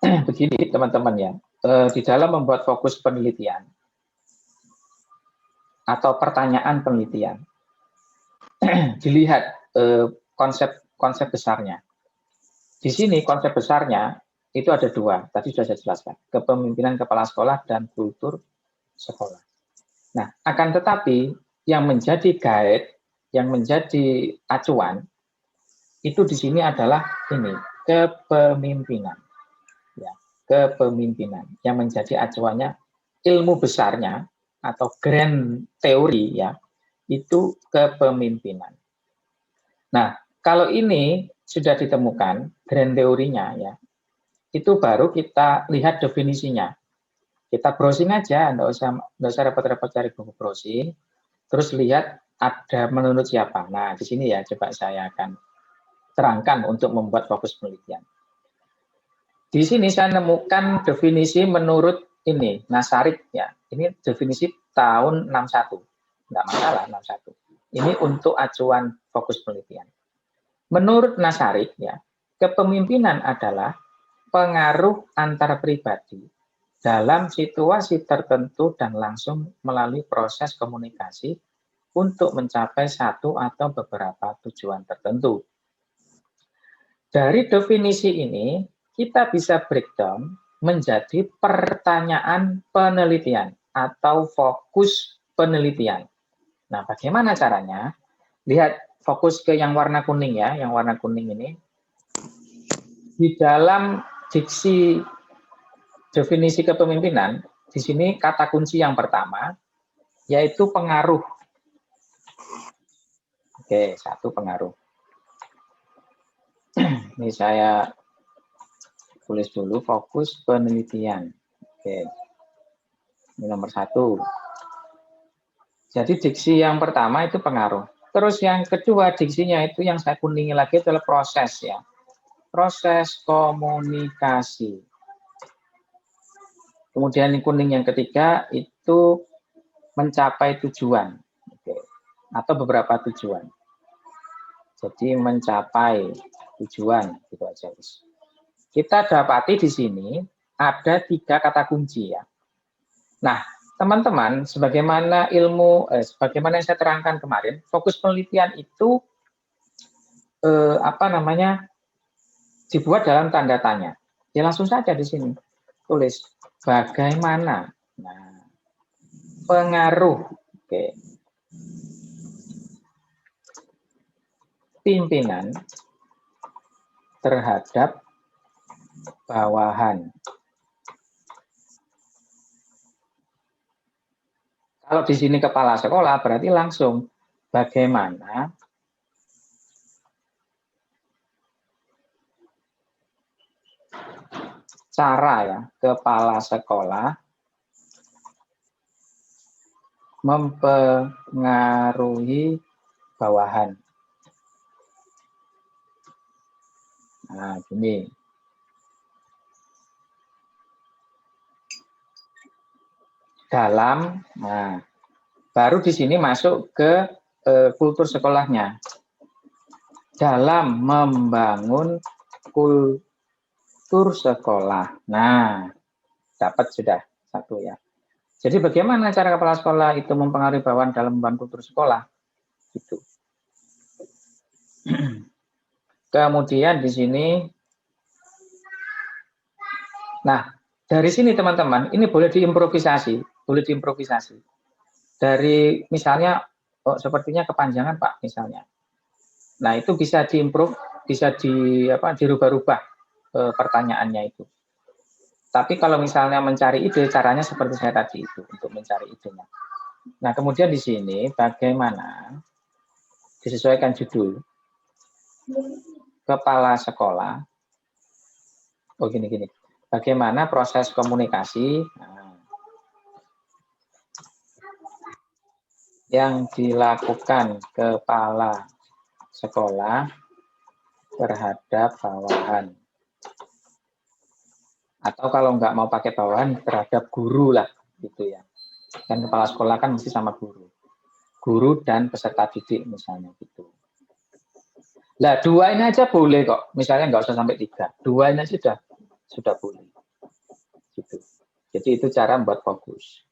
begini teman-teman ya, di dalam membuat fokus penelitian atau pertanyaan penelitian, dilihat konsep besarnya. Di sini konsep besarnya itu ada dua, tadi sudah saya jelaskan, kepemimpinan kepala sekolah dan kultur sekolah. Nah, akan tetapi yang menjadi guide, yang menjadi acuan, itu di sini adalah ini, kepemimpinan. Ya, kepemimpinan. Yang menjadi acuannya ilmu besarnya atau grand teori ya, itu kepemimpinan. Nah, kalau ini sudah ditemukan grand teorinya ya, itu baru kita lihat definisinya. Kita browsing aja, nggak usah repot-repot cari buku browsing, terus lihat ada menurut siapa. Nah, di sini ya coba saya akan terangkan untuk membuat fokus penelitian. Di sini saya nemukan definisi menurut ini, Nasarik ya. Ini definisi tahun 61. Enggak masalah 61. Ini untuk acuan fokus penelitian. Menurut Nasarik ya, kepemimpinan adalah pengaruh antar pribadi dalam situasi tertentu dan langsung melalui proses komunikasi untuk mencapai satu atau beberapa tujuan tertentu. Dari definisi ini, kita bisa breakdown menjadi pertanyaan penelitian atau fokus penelitian. Nah, bagaimana caranya? Lihat fokus ke yang warna kuning ya, yang warna kuning ini. Di dalam diksi definisi kepemimpinan, di sini kata kunci yang pertama, yaitu pengaruh. Oke, satu pengaruh. Ini saya tulis dulu fokus penelitian. Oke, ini nomor satu. Jadi diksi yang pertama itu pengaruh. Terus yang kedua diksinya itu yang saya kuningi lagi adalah proses ya. Proses komunikasi. Kemudian yang kuning yang ketiga itu mencapai tujuan. Oke. Atau beberapa tujuan. Jadi mencapai tujuan gitu aja. Kita dapati di sini ada 3 kata kunci ya. Nah, teman-teman, sebagaimana sebagaimana yang saya terangkan kemarin, fokus penelitian itu dibuat dalam tanda tanya. Ya langsung saja di sini tulis bagaimana. Nah, pengaruh, oke, pimpinan terhadap bawahan. Kalau di sini kepala sekolah berarti langsung bagaimana cara ya kepala sekolah mempengaruhi bawahan. Nah, gini. Nah, baru di sini masuk ke kultur sekolahnya. Dalam membangun kultur sekolah. Nah, dapat sudah satu ya. Jadi bagaimana cara kepala sekolah itu mempengaruhi bawahan dalam membangun kultur sekolah? Gitu. Kemudian di sini, nah dari sini teman-teman, ini boleh diimprovisasi. Dari misalnya, sepertinya kepanjangan Pak misalnya. Nah itu bisa diimprove, bisa dirubah-rubah pertanyaannya itu. Tapi kalau misalnya mencari ide, caranya seperti saya tadi itu untuk mencari idenya. Nah kemudian di sini bagaimana disesuaikan judul kepala sekolah. Oh gini. Bagaimana proses komunikasi yang dilakukan kepala sekolah terhadap bawahan. Atau kalau nggak mau pakai bawahan, terhadap guru lah, gitu ya. Kan kepala sekolah kan mesti sama guru. Guru dan peserta didik misalnya gitu. Nah, 2 ini aja boleh kok. Misalnya nggak usah sampai 3. 2 ini sudah. sudah boleh. Gitu. Jadi itu cara membuat fokus.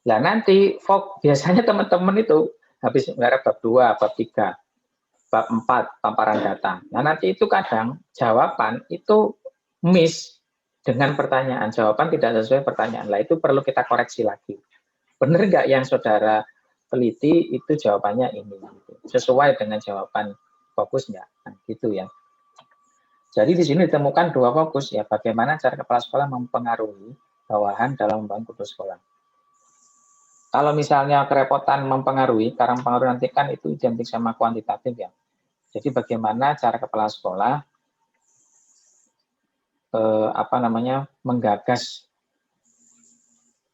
Nah nanti biasanya teman-teman itu habis menggarap bab 2, bab 3, bab 4, paparan data. Nah nanti itu kadang jawaban itu miss dengan pertanyaan. Jawaban tidak sesuai pertanyaan. Lah itu perlu kita koreksi lagi. Benar nggak yang saudara teliti itu jawabannya ini? Sesuai dengan jawaban fokus nggak? Nah, gitu ya. Jadi di sini ditemukan 2 fokus ya. Bagaimana cara kepala sekolah mempengaruhi bawahan dalam membangun kultur sekolah. Kalau misalnya kerepotan mempengaruhi, karena mempengaruhi nanti kan itu identik sama kuantitatif ya. Jadi bagaimana cara kepala sekolah menggagas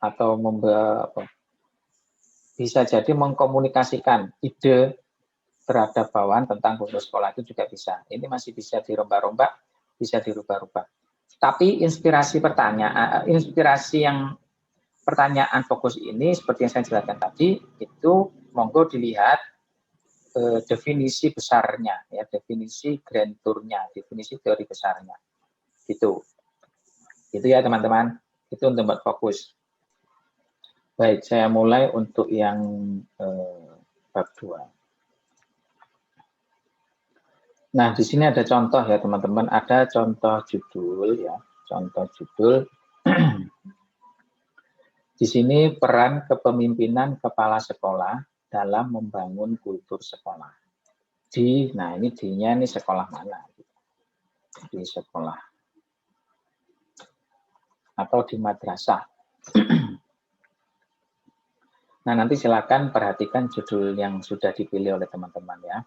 atau bisa jadi mengkomunikasikan ide terhadap bawahan tentang kultur sekolah itu juga bisa. Ini masih bisa dirombak-rombak, bisa dirubah-rubah. Tapi inspirasi yang pertanyaan fokus ini seperti yang saya jelaskan tadi itu monggo dilihat definisi besarnya ya, definisi grand tour-nya, definisi teori besarnya. Gitu. Itu ya teman-teman. Itu untuk membuat fokus. Baik, saya mulai untuk yang bab 2. Nah, di sini ada contoh ya teman-teman, ada contoh judul ya, contoh judul. Di sini peran kepemimpinan kepala sekolah dalam membangun kultur sekolah. Nah ini D-nya ini sekolah mana? Di sekolah atau di madrasah. Nah nanti silakan perhatikan judul yang sudah dipilih oleh teman-teman ya.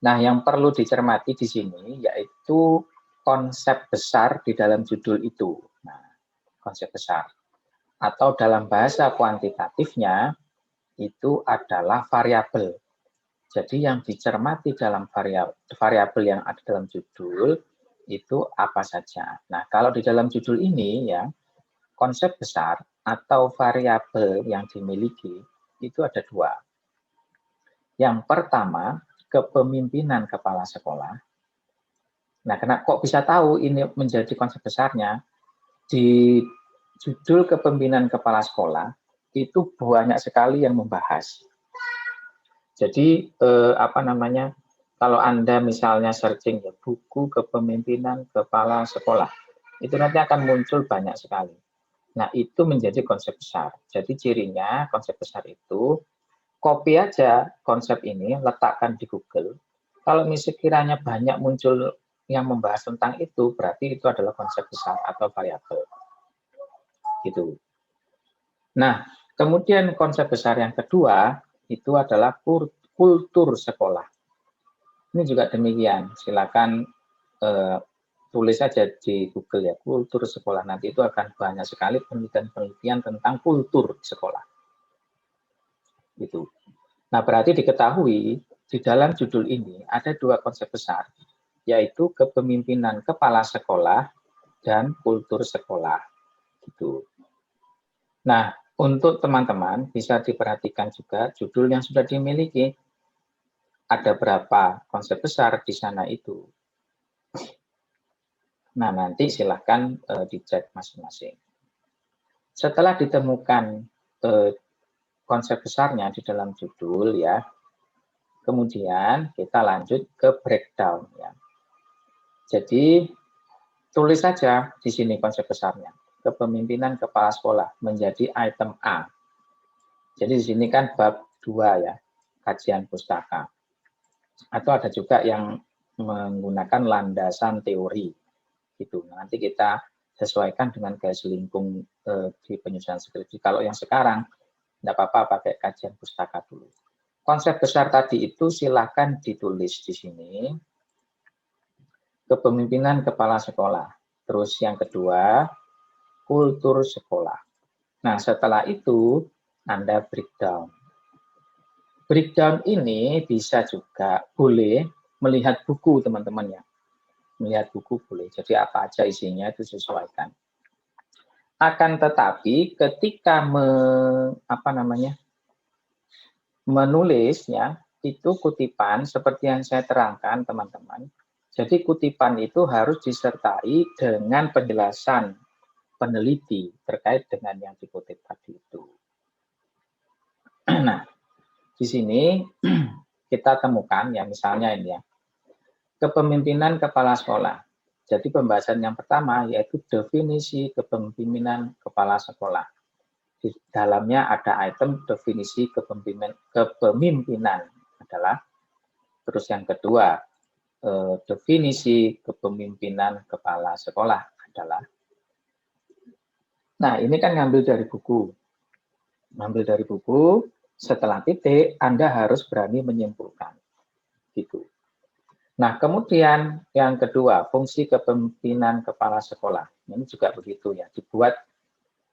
Nah yang perlu dicermati di sini yaitu konsep besar di dalam judul itu. Nah konsep besar. Atau dalam bahasa kuantitatifnya itu adalah variabel. Jadi yang dicermati dalam variabel yang ada dalam judul itu apa saja. Nah kalau di dalam judul ini ya konsep besar atau variabel yang dimiliki itu ada 2. Yang pertama kepemimpinan kepala sekolah. Nah kok bisa tahu ini menjadi konsep besarnya? Di judul kepemimpinan kepala sekolah itu banyak sekali yang membahas. Jadi kalau Anda misalnya searching ya, buku kepemimpinan kepala sekolah, itu nanti akan muncul banyak sekali. Nah itu menjadi konsep besar. Jadi cirinya konsep besar itu copy aja konsep ini, letakkan di Google. Kalau misalnya banyak muncul yang membahas tentang itu, berarti itu adalah konsep besar atau variabel. Gitu. Nah, kemudian konsep besar yang kedua itu adalah kultur sekolah. Ini juga demikian. Silakan tulis saja di Google ya, kultur sekolah. Nanti itu akan banyak sekali penelitian-penelitian tentang kultur sekolah. Gitu. Nah, berarti diketahui di dalam judul ini ada 2 konsep besar, yaitu kepemimpinan kepala sekolah dan kultur sekolah. Gitu. Nah, untuk teman-teman bisa diperhatikan juga judul yang sudah dimiliki. Ada berapa konsep besar di sana itu. Nah, nanti silahkan dicek masing-masing. Setelah ditemukan konsep besarnya di dalam judul ya, kemudian kita lanjut ke breakdown ya. Jadi tulis saja di sini konsep besarnya. Kepemimpinan kepala sekolah menjadi item A. Jadi di sini kan bab 2 ya, kajian pustaka. Atau ada juga yang menggunakan landasan teori. Gitu. Nanti kita sesuaikan dengan garis lingkung di penyusunan skripsi. Kalau yang sekarang, tidak apa-apa pakai kajian pustaka dulu. Konsep besar tadi itu silakan ditulis di sini. Kepemimpinan kepala sekolah. Terus yang kedua, kultur sekolah. Nah, setelah itu Anda breakdown. Breakdown ini bisa juga boleh melihat buku teman-teman ya. Melihat buku boleh. Jadi apa aja isinya itu sesuaikan. Akan tetapi ketika menulis ya, itu kutipan seperti yang saya terangkan teman-teman. Jadi kutipan itu harus disertai dengan penjelasan peneliti terkait dengan yang dikutip tadi itu. Nah, di sini kita temukan ya misalnya ini ya, kepemimpinan kepala sekolah. Jadi pembahasan yang pertama yaitu definisi kepemimpinan kepala sekolah. Di dalamnya ada item definisi kepemimpinan adalah, terus yang kedua definisi kepemimpinan kepala sekolah adalah. Nah, ini kan ngambil dari buku. Ngambil dari buku, setelah titik Anda harus berani menyimpulkan. Gitu. Nah, kemudian yang kedua, fungsi kepemimpinan kepala sekolah. Ini juga begitu ya, dibuat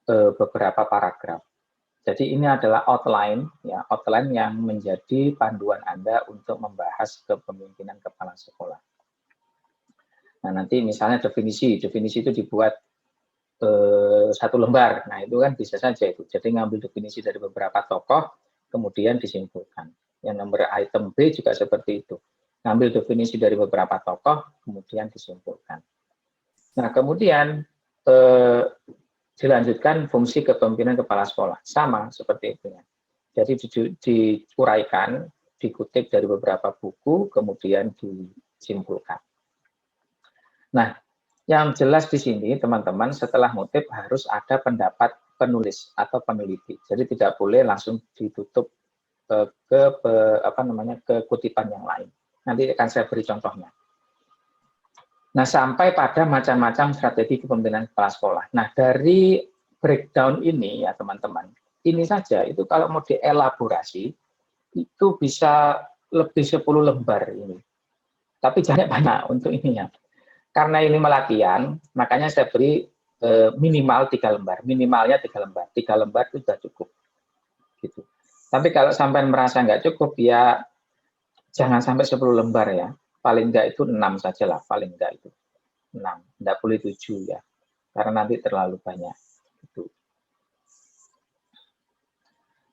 beberapa paragraf. Jadi ini adalah outline, ya, outline yang menjadi panduan Anda untuk membahas kepemimpinan kepala sekolah. Nah, nanti misalnya definisi itu dibuat satu lembar. Nah, itu kan bisa saja itu. Jadi ngambil definisi dari beberapa tokoh, kemudian disimpulkan. Yang nomor item B juga seperti itu. Ngambil definisi dari beberapa tokoh, kemudian disimpulkan. Nah, kemudian dilanjutkan fungsi kepemimpinan kepala sekolah. Sama seperti itu ya. Jadi diuraikan, dikutip dari beberapa buku, kemudian disimpulkan. Nah, yang jelas di sini teman-teman setelah ngutip harus ada pendapat penulis atau peneliti. Jadi tidak boleh langsung ditutup ke kutipan yang lain. Nanti akan saya beri contohnya. Nah, sampai pada macam-macam strategi kepemimpinan kepala sekolah. Nah, dari breakdown ini ya teman-teman, ini saja itu kalau mau dielaborasi itu bisa lebih 10 lembar ini. Tapi jangan banyak untuk ini ya. Karena ini melatihan, makanya saya beri minimal 3 lembar. Minimalnya 3 lembar. 3 lembar itu sudah cukup. Gitu. Tapi kalau sampai merasa nggak cukup, ya jangan sampai 10 lembar ya. Paling nggak itu 6 saja lah. Paling nggak itu 6. Nggak boleh 7 ya. Karena nanti terlalu banyak. Gitu.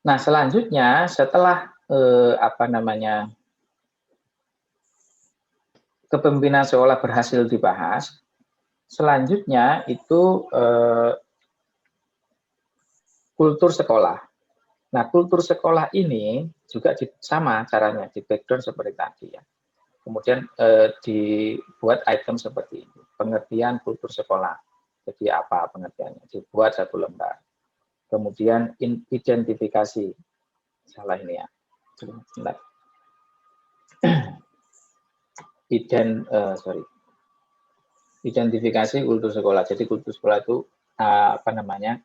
Nah, selanjutnya setelah kepemimpinan sekolah berhasil dibahas, selanjutnya itu kultur sekolah. Nah, kultur sekolah ini juga sama caranya, di background seperti tadi ya. Kemudian dibuat item seperti ini, pengertian kultur sekolah. Jadi apa pengertiannya? Dibuat 1 lembar. Kemudian identifikasi, salah ini ya. Sebentar. Identifikasi kultur sekolah. Jadi kultur sekolah itu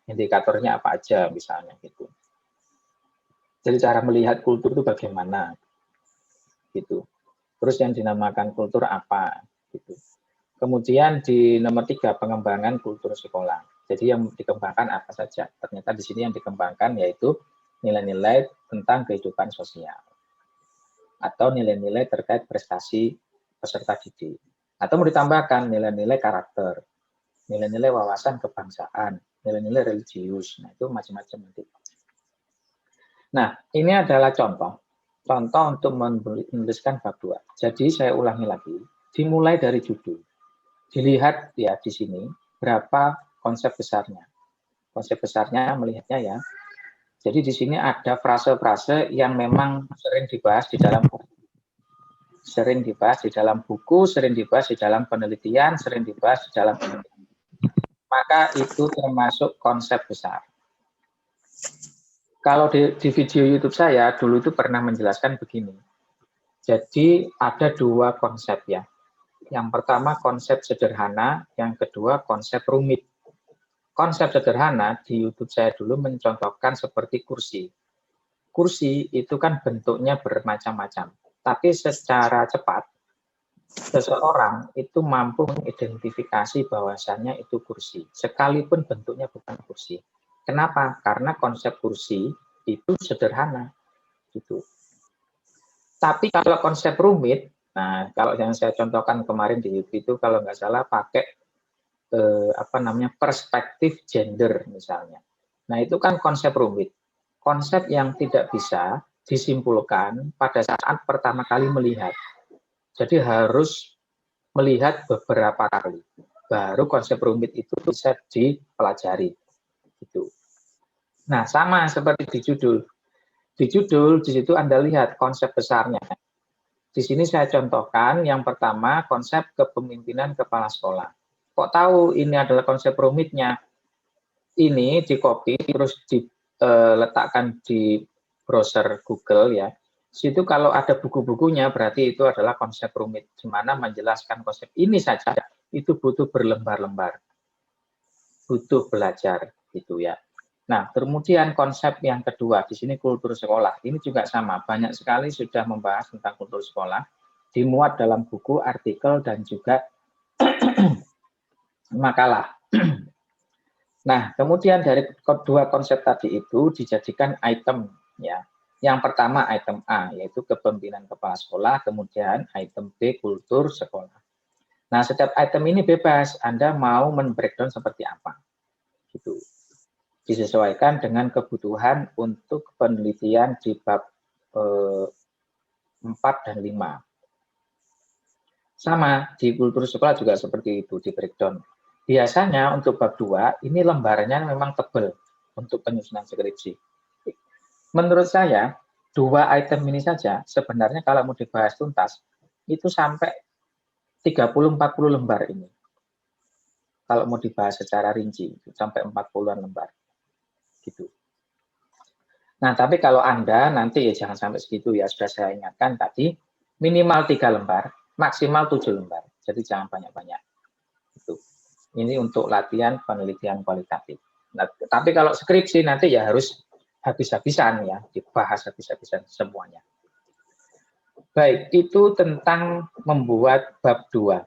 indikatornya apa aja misalnya gitu. Jadi cara melihat kultur itu bagaimana, gitu. Terus yang dinamakan kultur apa, gitu. Kemudian di nomor 3 pengembangan kultur sekolah. Jadi yang dikembangkan apa saja? Ternyata di sini yang dikembangkan yaitu nilai-nilai tentang kehidupan sosial atau nilai-nilai terkait prestasi peserta didik. Atau mau ditambahkan nilai-nilai karakter, nilai-nilai wawasan kebangsaan, nilai-nilai religius. Nah, itu macam-macam nanti. Nah, ini adalah contoh untuk menuliskan bab 2. Jadi saya ulangi lagi, dimulai dari judul. Dilihat ya di sini berapa konsep besarnya. Konsep besarnya melihatnya ya. Jadi di sini ada frase-frase yang memang sering dibahas di dalam buku. Sering dibahas di dalam buku, sering dibahas di dalam penelitian, sering dibahas di dalam penelitian. Maka itu termasuk konsep besar. Kalau di video YouTube saya dulu itu pernah menjelaskan begini. Jadi ada 2 konsep ya. Yang pertama konsep sederhana, yang kedua konsep rumit. Konsep sederhana di YouTube saya dulu mencontohkan seperti kursi. Kursi itu kan bentuknya bermacam-macam. Tapi secara cepat, seseorang itu mampu mengidentifikasi bahwasannya itu kursi. Sekalipun bentuknya bukan kursi. Kenapa? Karena konsep kursi itu sederhana, gitu. Tapi kalau konsep rumit, nah kalau yang saya contohkan kemarin di YouTube itu kalau nggak salah pakai perspektif gender misalnya. Nah itu kan konsep rumit, konsep yang tidak bisa disimpulkan pada saat pertama kali melihat. Jadi harus melihat beberapa kali. Baru konsep rumit itu bisa dipelajari. Gitu. Nah, sama seperti di judul. Di judul, di situ Anda lihat konsep besarnya. Di sini saya contohkan yang pertama konsep kepemimpinan kepala sekolah. Kok tahu ini adalah konsep rumitnya? Ini di copy terus diletakkan di browser Google ya. Situ kalau ada buku-bukunya berarti itu adalah konsep rumit. Di mana menjelaskan konsep ini saja itu butuh berlembar-lembar. Butuh belajar gitu ya. Nah, kemudian konsep yang kedua di sini kultur sekolah. Ini juga sama, banyak sekali sudah membahas tentang kultur sekolah, dimuat dalam buku, artikel dan juga makalah. Nah, kemudian dari kedua konsep tadi itu dijadikan item ya. Yang pertama item A yaitu kepemimpinan kepala sekolah, kemudian item B kultur sekolah. Nah, setiap item ini bebas, Anda mau men-breakdown seperti apa. Gitu. Disesuaikan dengan kebutuhan untuk penelitian di bab 4 dan 5. Sama, di kultur sekolah juga seperti itu, di breakdown. Biasanya untuk bab 2, ini lembarannya memang tebal untuk penyusunan skripsi. Menurut saya, 2 item ini saja sebenarnya kalau mau dibahas tuntas, itu sampai 30-40 lembar ini. Kalau mau dibahas secara rinci, sampai 40-an lembar. Gitu. Nah, tapi kalau Anda nanti ya jangan sampai segitu ya, sudah saya ingatkan tadi, minimal 3 lembar, maksimal 7 lembar. Jadi jangan banyak-banyak. Itu. Ini untuk latihan penelitian kualitatif. Nah, tapi kalau skripsi nanti ya harus habis-habisan ya, dibahas habis-habisan semuanya. Baik, itu tentang membuat bab 2.